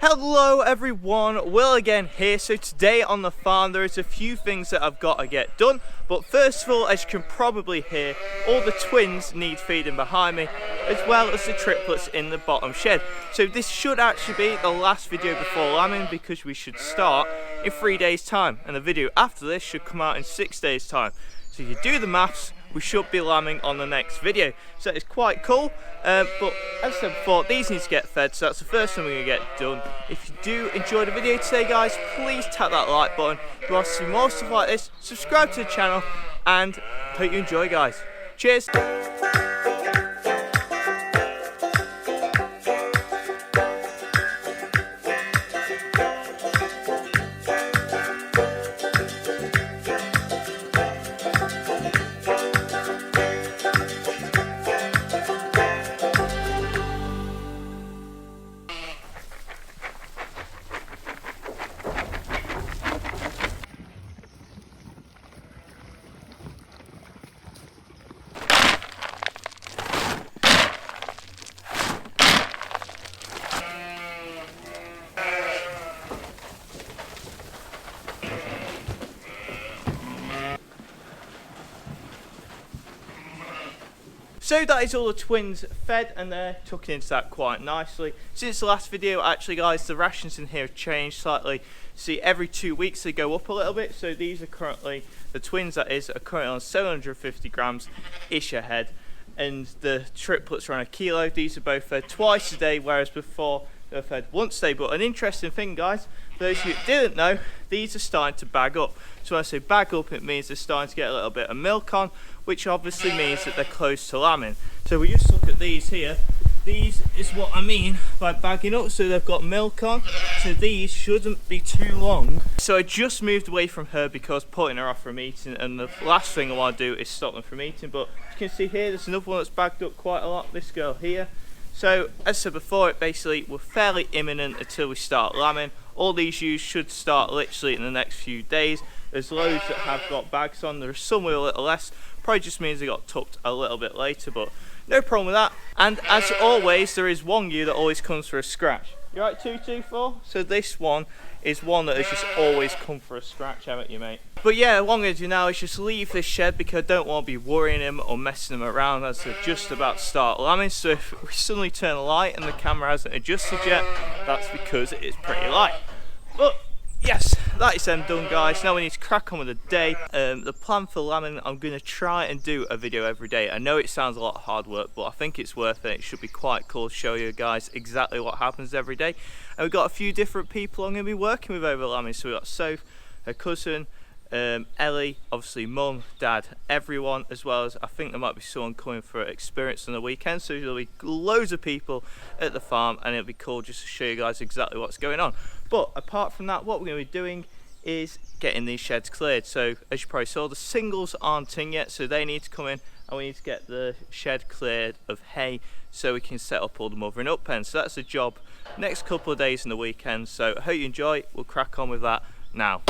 Hello everyone, Will again here. So today on the farm there is a few things that I've got to get done, but first of all, as you can probably hear, all the twins need feeding behind me, as well as the triplets in the bottom shed. So this should actually be the last video before lambing, because we should start in 3 days time, and the video after this should come out in 6 days time. So if you do the maths, we should be lambing on the next video. So it's quite cool, but as I said before, these need to get fed, so that's the first thing we're going to get done. If you do enjoy the video today, guys, please tap that like button. If you want to see more stuff like this, subscribe to the channel, and hope you enjoy, guys. Cheers! So that is all the twins fed, and they're tucking into that quite nicely. Since the last video, actually guys, the rations in here have changed slightly. See, every 2 weeks they go up a little bit. So these are currently, the twins that is, are currently on 750 grams ish a head. And the triplets are on 1 kilo. These are both fed twice a day, whereas before they were fed once a day. But an interesting thing, guys, for those who didn't know, these are starting to bag up. So when I say bag up, it means they're starting to get a little bit of milk on, which obviously means that they're close to lambing. So we just look at these here. These is what I mean by bagging up, so they've got milk on, so these shouldn't be too long. So I just moved away from her because putting her off from eating, and the last thing I want to do is stop them from eating. But you can see here, there's another one that's bagged up quite a lot, this girl here. So as I said before, it basically, we're fairly imminent until we start lambing. All these ewes should start literally in the next few days. There's loads that have got bags on, there's some with a little less. Probably just means they got tucked a little bit later, but no problem with that. And as always, there is one ewe that always comes for a scratch. You right, 224? So this one is one that has just always come for a scratch, haven't you, mate? But yeah, what I'm going to do now is just leave this shed, because I don't want to be worrying him or messing him around as they're just about to start lambing. So if we suddenly turn the light and the camera hasn't adjusted yet, that's because it is pretty light. But yes, that is them done, guys. Now we need to crack on with the day. The plan for lambing, I'm going to try and do a video every day. I know it sounds a lot of hard work, but I think it's worth it. It should be quite cool to show you guys exactly what happens every day. And we've got a few different people I'm going to be working with over lambing. So we've got Soph, her cousin, Ellie, obviously mum, dad, everyone, as well as I think there might be someone coming for experience on the weekend. So there'll be loads of people at the farm, and it'll be cool just to show you guys exactly what's going on. But apart from that, what we're going to be doing is getting these sheds cleared. So as you probably saw, the singles aren't in yet, so they need to come in, and we need to get the shed cleared of hay so we can set up all the mothering up pens. So that's the job next couple of days in the weekend. So I hope you enjoy. We'll crack on with that now.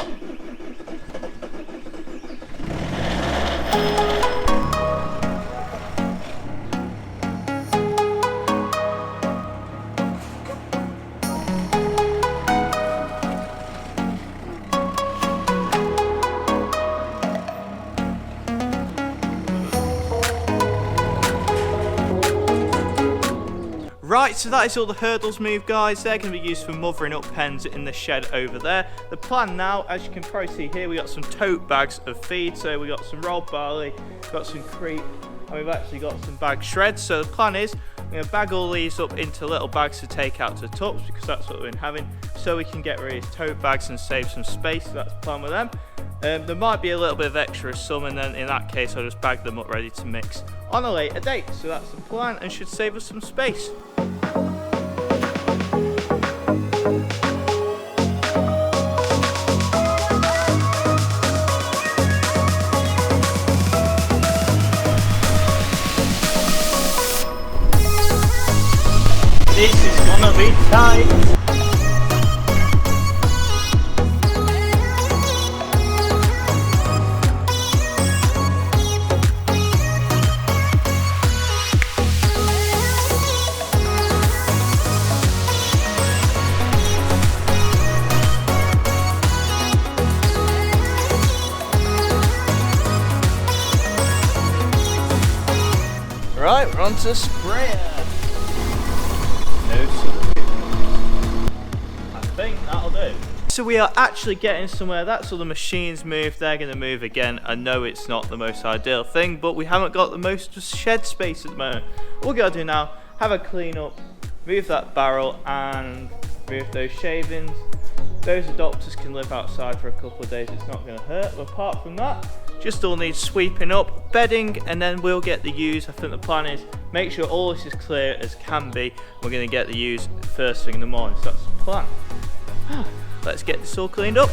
Right, so that is all the hurdles moved, guys. They're going to be used for mothering up pens in the shed over there. The plan now, as you can probably see here, we got some tote bags of feed. So we got some rolled barley, got some creep, and we've actually got some bag shreds. So the plan is, I'm going to bag all these up into little bags to take out to the tops, because that's what we've been having, so we can get rid of these tote bags and save some space. So that's the plan with them. There might be a little bit of extra some, and then in that case I'll just bag them up ready to mix on a later date. So that's the plan, and should save us some space. This is gonna be tight. onto sprayer. No substitutes. I think that'll do. So we are actually getting somewhere. That's all the machines moved. They're going to move again. I know it's not the most ideal thing, but we haven't got the most shed space at the moment. What we got to do now, have a clean up, move that barrel and move those shavings. Those adopters can live outside for a couple of days. It's not going to hurt. But apart from that, just all needs sweeping up, bedding, and then we'll get the ewes. I think the plan is make sure all this is clear as can be. We're going to get the ewes first thing in the morning. So that's the plan. Let's get this all cleaned up.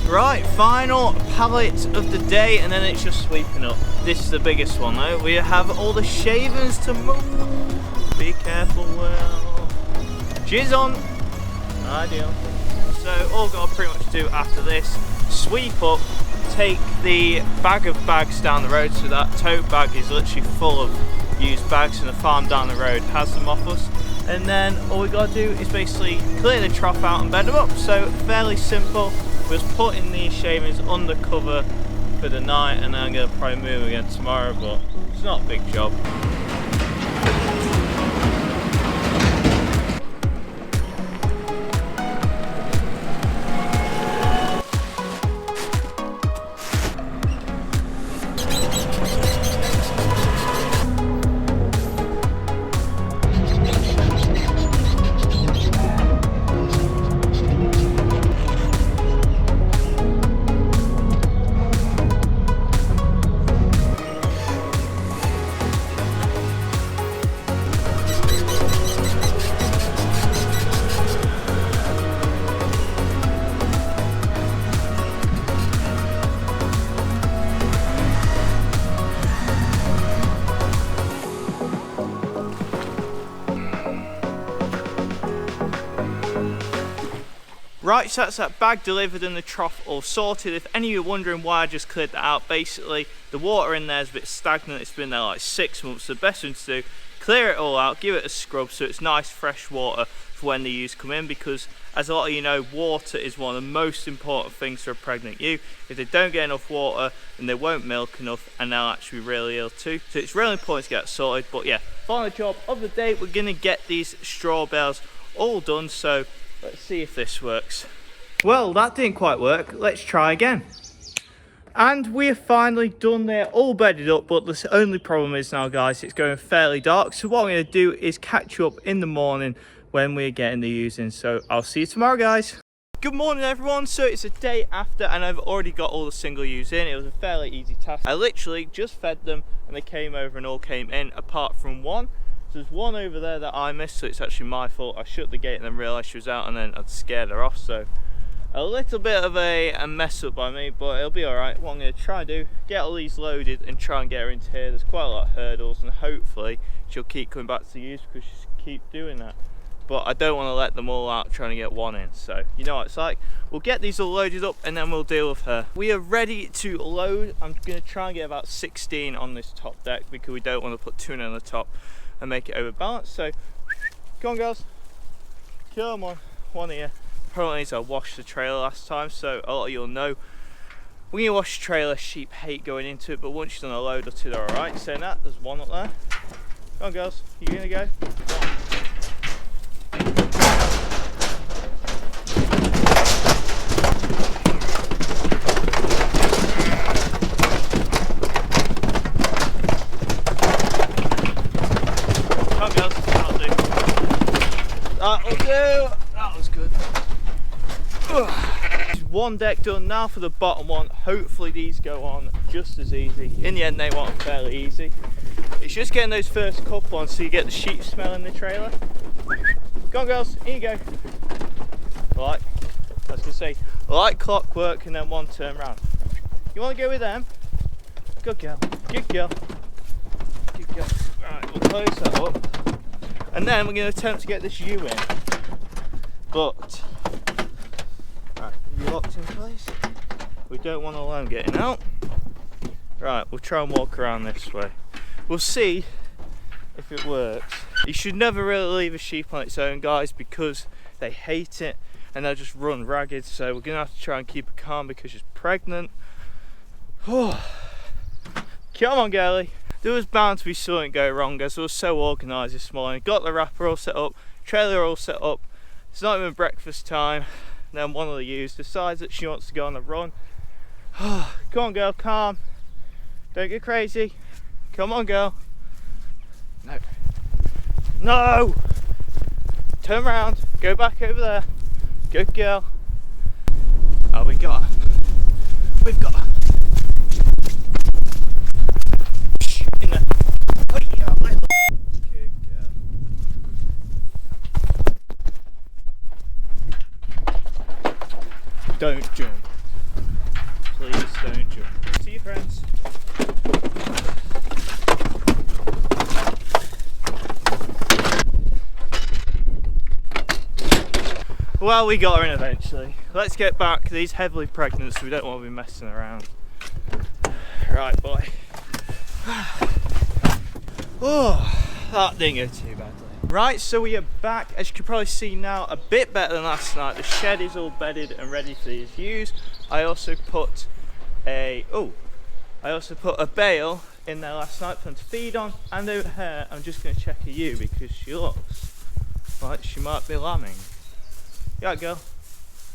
Right, final pallet of the day, and then it's just sweeping up. This is the biggest one though. We have all the shavings to move. Be careful, Will. She's on. Ideal. So all I've got to pretty much do after this, sweep up, take the bag of bags down the road. So that tote bag is literally full of used bags, and the farm down the road has them off us. And then all we got to do is basically clear the trough out and bed them up. So fairly simple. We're just putting these shavings under cover for the night, and then I'm going to probably move them again tomorrow, but it's not a big job. Right, so that's that bag delivered and the trough all sorted. If any of you are wondering why I just cleared that out, basically the water in there is a bit stagnant. It's been there like 6 months. So the best thing to do, clear it all out, give it a scrub so it's nice fresh water for when the ewes come in, because as a lot of you know, water is one of the most important things for a pregnant ewe. If they don't get enough water, then they won't milk enough and they'll actually be really ill too. So it's really important to get it sorted. But yeah, final job of the day, we're going to get these straw bales all done. So let's see if this works. Well, that didn't quite work. Let's try again. And we are finally done there, all bedded up, but the only problem is now, guys, it's going fairly dark. So what I'm going to do is catch you up in the morning when we're getting the ewes in. So I'll see you tomorrow, guys. Good morning, everyone. So it's a day after and I've already got all the single ewes in. It was a fairly easy task. I literally just fed them and they came over and all came in, apart from one. There's one over there that I missed, so it's actually my fault. I shut the gate and then realised she was out, and then I'd scared her off. So a little bit of a mess up by me, but it'll be alright. What I'm going to try and do, get all these loaded and try and get her into here. There's quite a lot of hurdles, and hopefully she'll keep coming back to the ewes because she'll keep doing that. But I don't want to let them all out trying to get one in, so you know what it's like. We'll get these all loaded up and then we'll deal with her. We are ready to load. I'm going to try and get about 16 on this top deck because we don't want to put tuna on the top and make it overbalanced. So come on, girls, come on, one here. Apparently I washed the trailer last time, so a lot of you'll know when you wash the trailer, sheep hate going into it, but once you've done a load or two, they're alright. Saying that, there's one up there. Come on, girls, you gonna go? That'll do. That was good. One deck done. Now for the bottom one. Hopefully these go on just as easy. In the end they want fairly easy. It's just getting those first couple on so you get the sheep smell in the trailer. Go on, girls, here you go. Right, I was going to say, like clockwork, and then one turn round. You want to go with them? Good girl, good girl, good girl. Right, we'll close that up. And then we're going to attempt to get this ewe in. But, right, you locked in place. We don't want to allow him getting out. Right, we'll try and walk around this way. We'll see if it works. You should never really leave a sheep on its own, guys, because they hate it and they'll just run ragged. So we're going to have to try and keep her calm because she's pregnant. Oh. Come on, girlie. There was bound to be something go wrong as I was so organised this morning. Got the wrapper all set up, trailer all set up. It's not even breakfast time. And then one of the ewes decides that she wants to go on a run. Come on, girl, calm. Don't get crazy. Come on, girl. No. No! Turn around. Go back over there. Good girl. Oh, we got her. We've got her. In there. Good girl. Don't jump. Please don't jump. See you, friends. Well, we got her in eventually. Let's get back. These heavily pregnant, so we don't want to be messing around. Right, boy. Oh, that didn't go too badly. Right, so we are back. As you can probably see now, a bit better than last night. The shed is all bedded and ready for these ewes. I also put a bale in there last night for them to feed on. And over here, I'm just going to check a ewe because she looks like she might be lambing. You right, girl?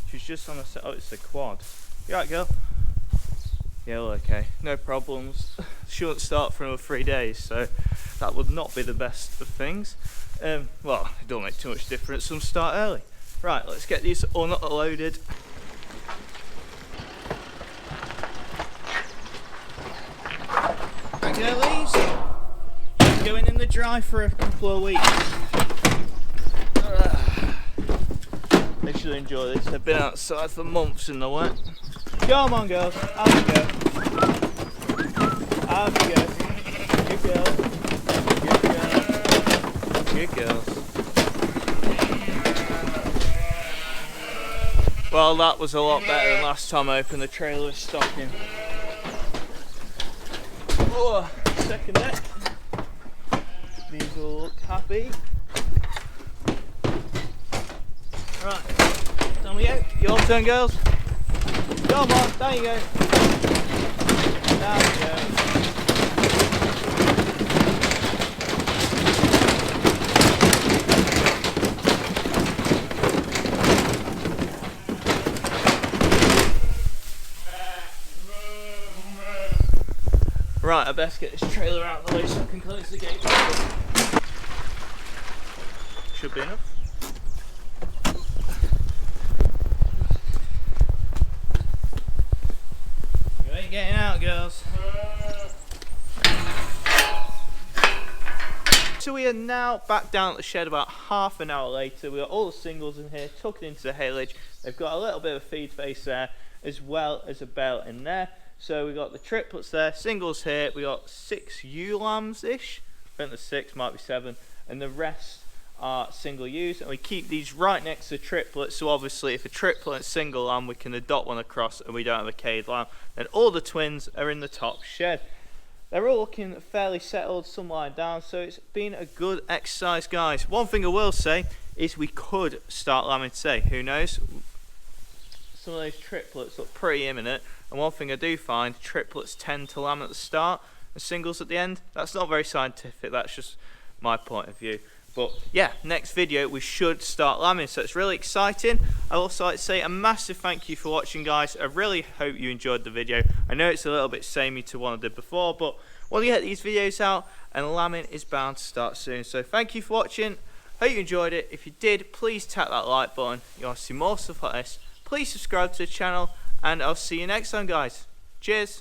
She's just on a set. Oh, it's the quad. You right, girl? Yeah, well, okay. No problems. She won't start for another 3 days, so that would not be the best of things. Well, it don't make too much difference. Some start early. Right, let's get these unloaded. Right, girlies. Going in the dry for a couple of weeks. They should enjoy this. They've been outside for months in the wet. Come on, girls. Have a go. Have a go. Good girls. Good girls. Good girls. Well, that was a lot better than last time I opened the trailer with stocking. Oh, second neck. These all look happy. Right, down we go. Your turn, girls. Come on, there you go. There we go. Right, I best get this trailer out of the way so I can close the gate. Should be enough. Getting out, girls. So we are now back down at the shed about half an hour later. We've got all the singles in here, tucked into the haylage. They've got a little bit of a feed face there, as well as a bale in there. So we've got the triplets there, singles here. We got 6 ewe lambs-ish. I think there's 6, might be 7. And the rest are single ewes. And we keep these right next to the triplets. So obviously if a triplet and single lamb, we can adopt one across and we don't have a caged lamb. And all the twins are in the top shed. They're all looking fairly settled, some lying down. So it's been a good exercise, guys. One thing I will say is we could start lambing today. Who knows? Some of those triplets look pretty imminent. And one thing I do find, triplets tend to lamb at the start and singles at the end. That's not very scientific, that's just my point of view. But yeah, next video we should start lambing, so it's really exciting. I'd also like to say a massive thank you for watching, guys. I really hope you enjoyed the video. I know it's a little bit samey to what I did before, but want to get these videos out, and lambing is bound to start soon. So thank you for watching. Hope you enjoyed it. If you did, please tap that like button. You want to see more stuff like this, please subscribe to the channel. And I'll see you next time, guys. Cheers.